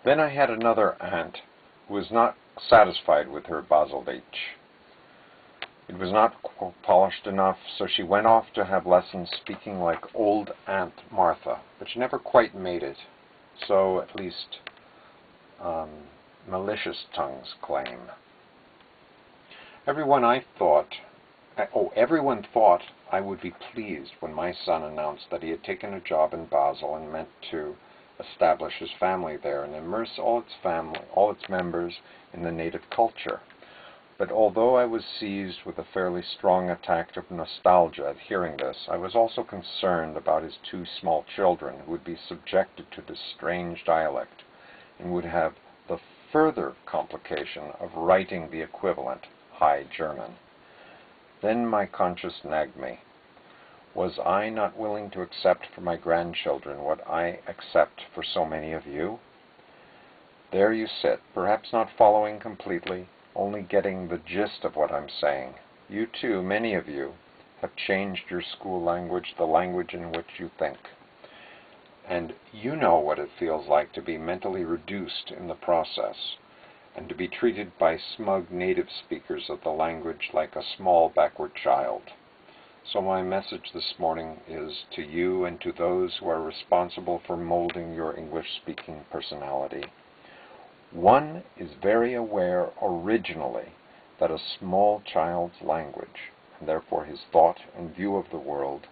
Then I had another aunt who was not satisfied with her Basel-H. It was not polished enough, so she went off to have lessons speaking like old Aunt Martha, but she never quite made it, so at least malicious tongues claim. Everyone thought I would be pleased when my son announced that he had taken a job in Basel and meant to establish his family there and immerse all its members in the native culture. But although I was seized with a fairly strong attack of nostalgia at hearing this, I was also concerned about his two small children who would be subjected to this strange dialect and would have the further complication of writing the equivalent, High German. Then my conscience nagged me. Was I not willing to accept for my grandchildren what I accept for so many of you? There you sit, perhaps not following completely, only getting the gist of what I'm saying. You too, many of you, have changed your school language, the language in which you think. And you know what it feels like to be mentally reduced in the process, and to be treated by smug native speakers of the language like a small backward child. So my message this morning is to you and to those who are responsible for molding your English-speaking personality. One is very aware originally that a small child's language, and therefore his thought and view of the world,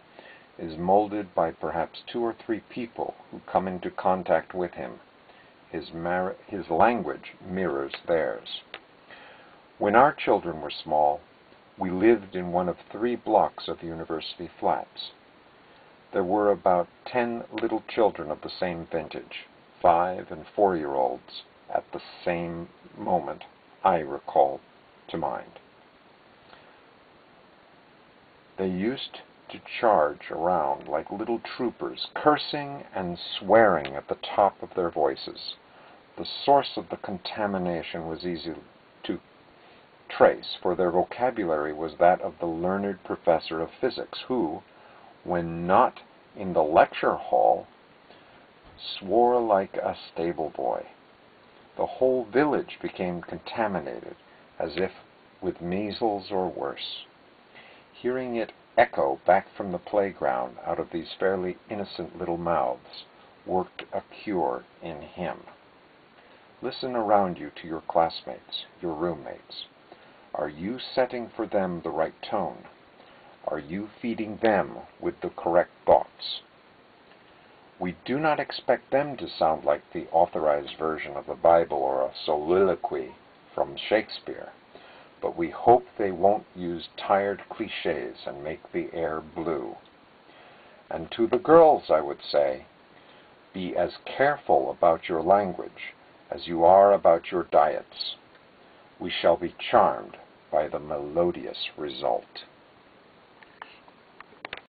is molded by perhaps 2 or 3 people who come into contact with him. His language mirrors theirs. When our children were small, we lived in one of 3 blocks of university flats. There were about 10 little children of the same vintage, 5- and 4-year-olds, at the same moment I recall to mind. They used to charge around like little troopers, cursing and swearing at the top of their voices. The source of the contamination was easy to trace, for their vocabulary was that of the learned professor of physics, who, when not in the lecture hall, swore like a stable boy. The whole village became contaminated, as if with measles or worse. Hearing it echo back from the playground out of these fairly innocent little mouths worked a cure in him. Listen around you to your classmates, your roommates. Are you setting for them the right tone? Are you feeding them with the correct thoughts? We do not expect them to sound like the authorized version of the Bible or a soliloquy from Shakespeare, but we hope they won't use tired cliches and make the air blue. And to the girls, I would say, be as careful about your language as you are about your diets. We shall be charmed by the melodious result.